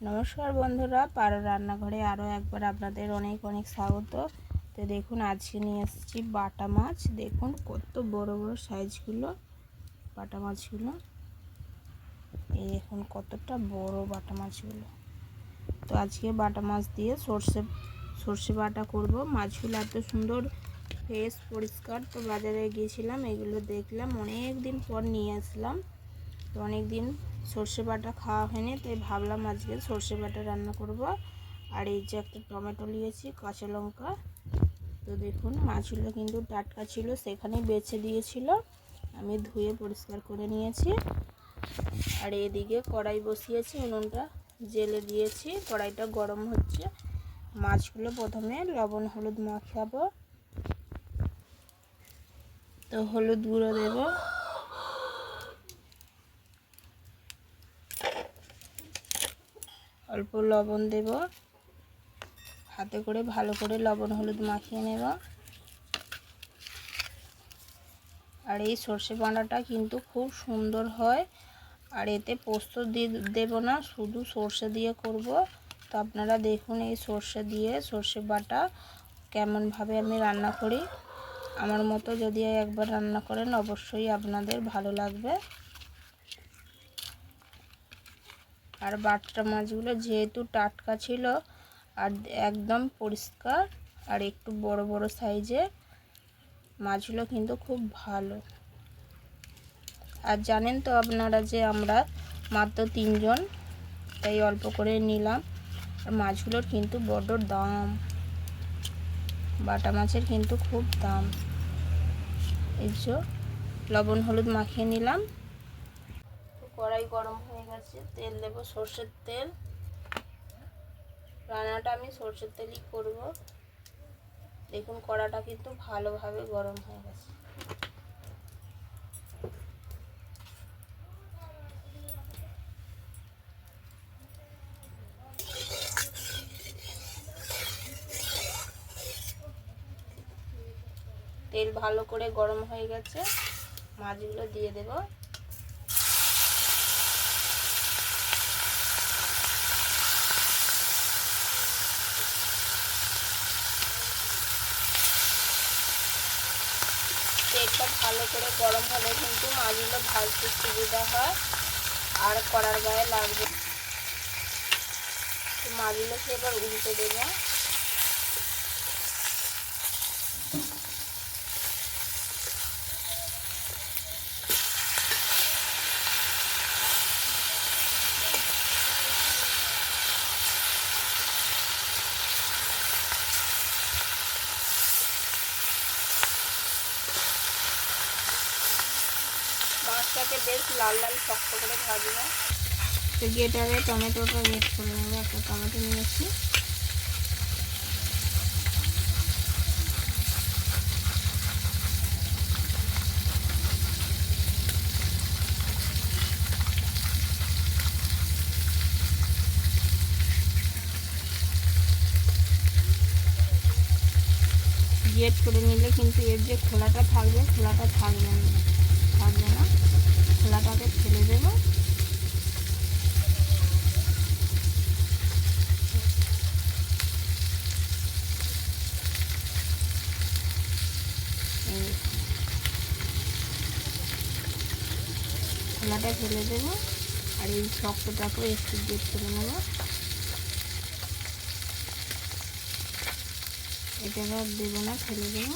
নমস্কার বন্ধুরা, পারো রান্নাঘরে আরও একবার আপনাদের অনেক অনেক স্বাগত। তো দেখুন, আজকে নিয়ে এসেছি বাটা মাছ। দেখুন কত বড় বড় সাইজগুলো বাটা মাছগুলো। এই দেখুন কতটা বড় বাটা মাছগুলো। তো আজকে বাটা মাছ দিয়ে সর্ষে বাটা করব। মাছগুলো এত সুন্দর ফ্রেশ পরিষ্কার। তো বাজারে গিয়েছিলাম, এগুলো দেখলাম, অনেক দিন পর নিয়ে আসলাম। তো অনেক দিন সর্ষে বাটা খাওয়া হয়নি, তাই ভাবলাম আজকে সর্ষে বাটা রান্না করব। আর এই যে একটা টমেটো নিয়েছি, কাঁচা লঙ্কা। তো দেখুন মাছগুলো কিন্তু টাটকা ছিল, সেখানেই বেছে দিয়েছিল, আমি ধুয়ে পরিষ্কার করে নিয়েছি। আর এদিকে কড়াই বসিয়েছি, উনুনটা জেলে দিয়েছি, কড়াইটা গরম হচ্ছে। মাছগুলো প্রথমে লবণ হলুদ মাখাবো। তো হলুদ গুঁড়ো দেব, অল্প লবণ দেব, হাতে করে ভালো করে লবণ হলুদ মাখিয়ে নেব। আর এই সর্ষে বাটাটা কিন্তু খুব সুন্দর হয়। আর এতে পোস্ত দেব না, শুধু সর্ষে দিয়ে করব। তো আপনারা দেখুন এই সর্ষে বাটা কেমনভাবে আমি রান্না করি। আমার মতো যদি একবার রান্না করেন অবশ্যই আপনাদের ভালো লাগবে। আর বাটা মাছগুলো যেহেতু টাটকা ছিল আর একদম পরিষ্কার আর একটু বড় বড় সাইজের মাছগুলো কিন্তু খুব ভালো। আর জানেন তো আপনারা যে আমরা মাত্র 3 জন, তাই অল্প করে নিলাম। আর মাছগুলোর কিন্তু বড় দাম, বাটা মাছের কিন্তু খুব দাম। এই যে লবণ হলুদ মাখিয়ে নিলাম। কড়াই গরম হয়ে গেছে, তেল দেব, সর্ষের তেল। রান্নাটা আমি সর্ষের তেলই করব। দেখুন কড়াটা কিন্তু ভালোভাবে গরম হয়ে গেছে। তেল ভালো করে গরম হয়ে গেছে, মাছগুলো দিয়ে দেব। তেলটা ভালো করে গরম হলে কিন্তু মাছগুলো ভাজতে সুবিধা হয় আর কড়ার গায়ে লাগবে। তো মাছগুলোকে এবার উল্টে দেবো। মাছটাকে বেশ লাল লাল শক্ত করে ভাজবো। তো গ্রেটারে টমেটোটা গ্রেট করে নেবো। একটা টমেটো নিয়েছি। গ্রেট করে নিলে কিন্তু এর যে খোলাটা থাকবে, খোলাটা থাকবে না। খোলাটাকে ফেলে দেবো। খোলাটা ফেলে দেবো। আর এই শক্তটাকেও একটু গ্রেট করে নেব। এটা আর দেবো না, ফেলে দেবো।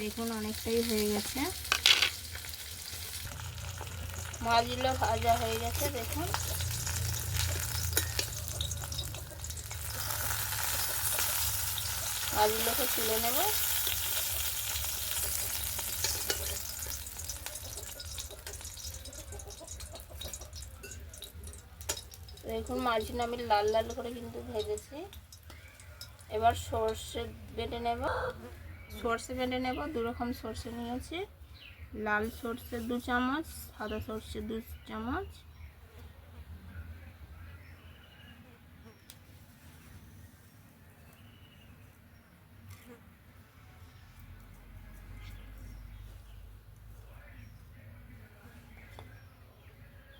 দেখুন অনেকটাই হয়ে গেছে, মাছগুলো ভাজা হয়ে গেছে। দেখুন মাছগুলোকে তুলে নেব। দেখুন মাছগুলো আমি লাল লাল করে কিন্তু ভেজেছি। এবার সর্ষে বেটে নেব। দু রকম সর্ষে নিয়েছি। লাল সর্ষে 2 চামচ, সাদা সর্ষে 2 চামচ।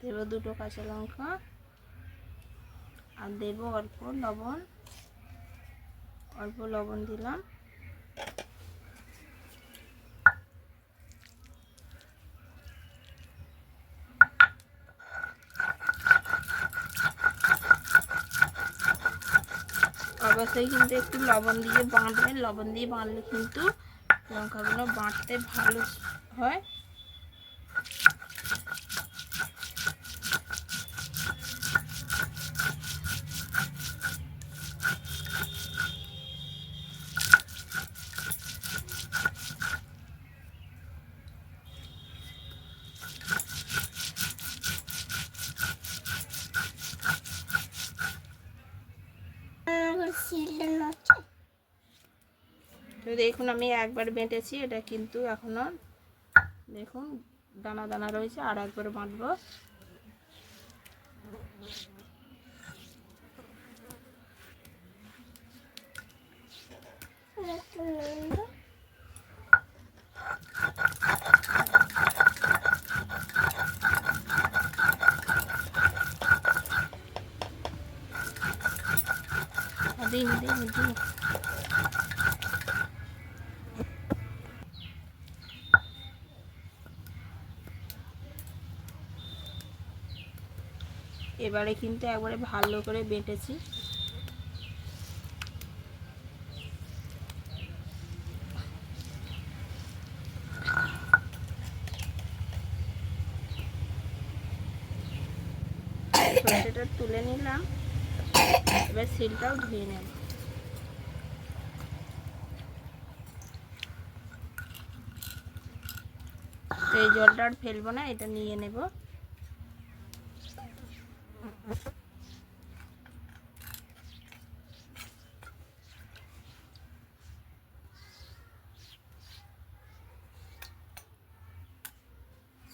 দেব 2টো কাঁচা লঙ্কা আর দেব অল্প লবণ দিলাম। অবশ্যই কিন্তু একটু লবণ দিয়ে বাঁধবেন, লবণ দিয়ে বাঁধলে কিন্তু লঙ্কাগুলো বাঁধতে ভালো হয়। তো দেখুন আমি একবার বেটেছি, এটা কিন্তু এখনো দেখুন দানা দানা রয়েছে, আর একবার বাঁধবো। দিন দিন দিন এবারে কিন্তু একবারে ভালো করে বেটেছি। সরষেটা তুলে নিলাম, এবার শিলটাও ধুয়ে নেব। এই জলটা আর ফেলবো না, এটা নিয়ে নেব।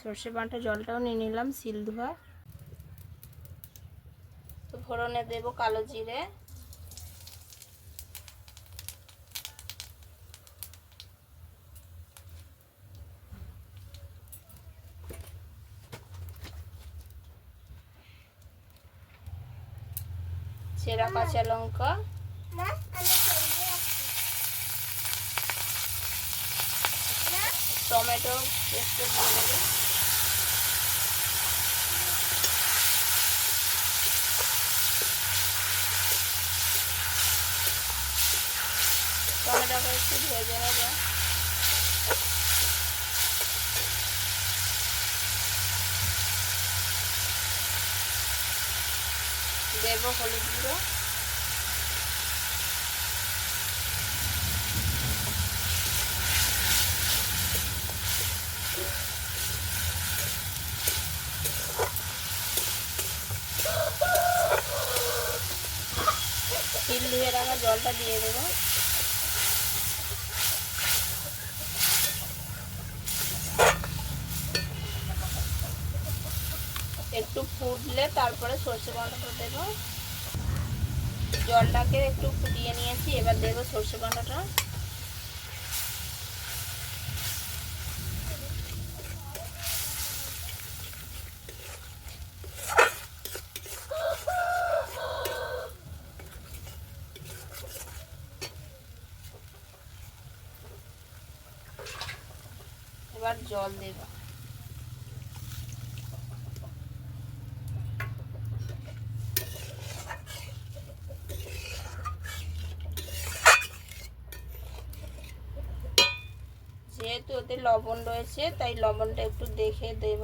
সর্ষে বাটা জলটাও নিয়ে নিলাম শিল ধোয়া। তো ফোড়নে দেব কালো জিরে, চেরা কাঁচা লঙ্কা, টমেটো পেস্ট দিয়ে দেবো, টমেটোকে একটু ভেজে নেব। দেব হলুদ গুঁড়ো, শিল ধুয়ে রাখা জলটা দিয়ে দেবো। একটু ফুটলে তারপরে সর্ষে বাটাটা দেবো। জলটাকে একটু ফুটিয়ে নিয়েছি, এবার দেবো সর্ষে বাটাটা। এবার জল দেব। যেহেতু ওতে লবণ রয়েছে তাই লবণটা একটু দেখে দেব।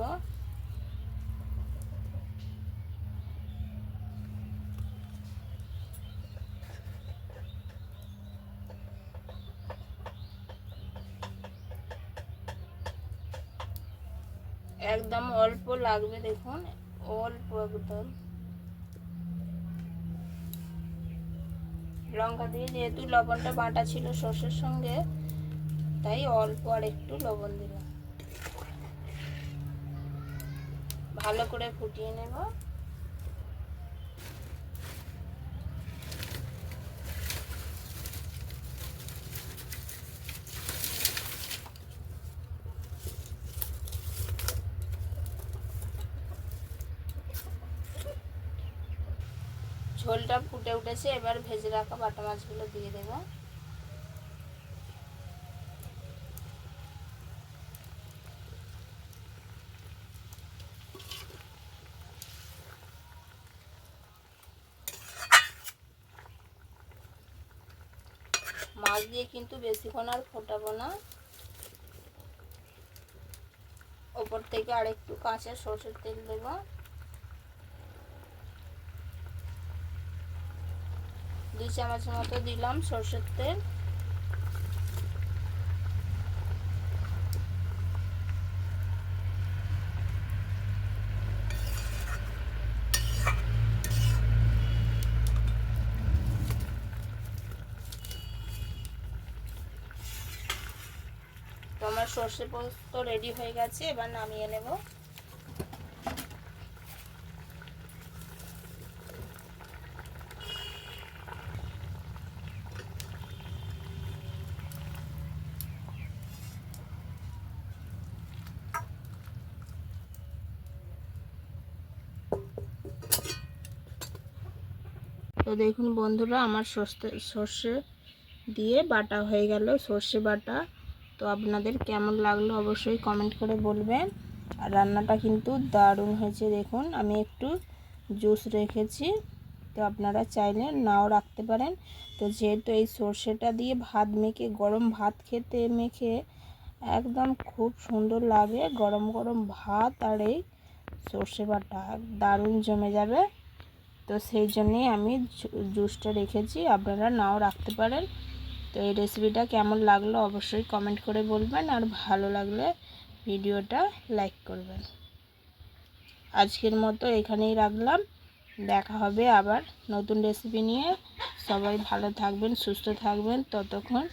একদম অল্প লাগবে, দেখুন অল্প একদম। লঙ্কা দিয়ে যেহেতু লবণটা বাটা ছিল সর্ষের সঙ্গে, তাই অল্প আর একটু লবণ দিলাম। ভালো করে ফুটিয়ে নেব। ঝোলটা ফুটে উঠেছে, এবার ভেজে রাখা বাটা মাছগুলো দিয়ে দেবো। মাছ দিয়ে কিন্তু বেশিক্ষণ আর ফোটাবো না। ওপর থেকে আরেকটু কাঁচা সরষের তেল দেব। দুই চামচ মতো দিলাম সরষের তেল। তো আমার সর্ষে পোস্ত রেডি হয়ে গেছে, এবার নামিয়ে নেব। তো দেখুন বন্ধুরা, আমার সর্ষে দিয়ে বাটা হয়ে গেল, সর্ষে বাটা। তো আপনাদের কেমন লাগলো অবশ্যই কমেন্ট করে বলবেন। আর রান্নাটা কিন্তু দারুণ হয়েছে। দেখুন আমি একটু জুস রেখেছি, তো আপনারা চাইলে নাও রাখতে পারেন। তো যেহেতু এই সর্ষেটা দিয়ে ভাত মেখে, গরম ভাত খেতে মেখে একদম খুব সুন্দর লাগে, গরম গরম ভাত আর এই সর্ষে বাটা দারুণ জমে যাবে। তো সেই জন্যেই আমি জুসটা রেখেছি, আপনারা নাও রাখতে পারেন। তো এই রেসিপিটা কেমন লাগলো অবশ্যই কমেন্ট করে বলবেন, আর ভালো লাগলে ভিডিওটা লাইক করবেন। আজকের মতো এখানেই রাখলাম, দেখা হবে আবার নতুন রেসিপি নিয়ে। সবাই ভালো থাকবেন, সুস্থ থাকবেন, ততক্ষণ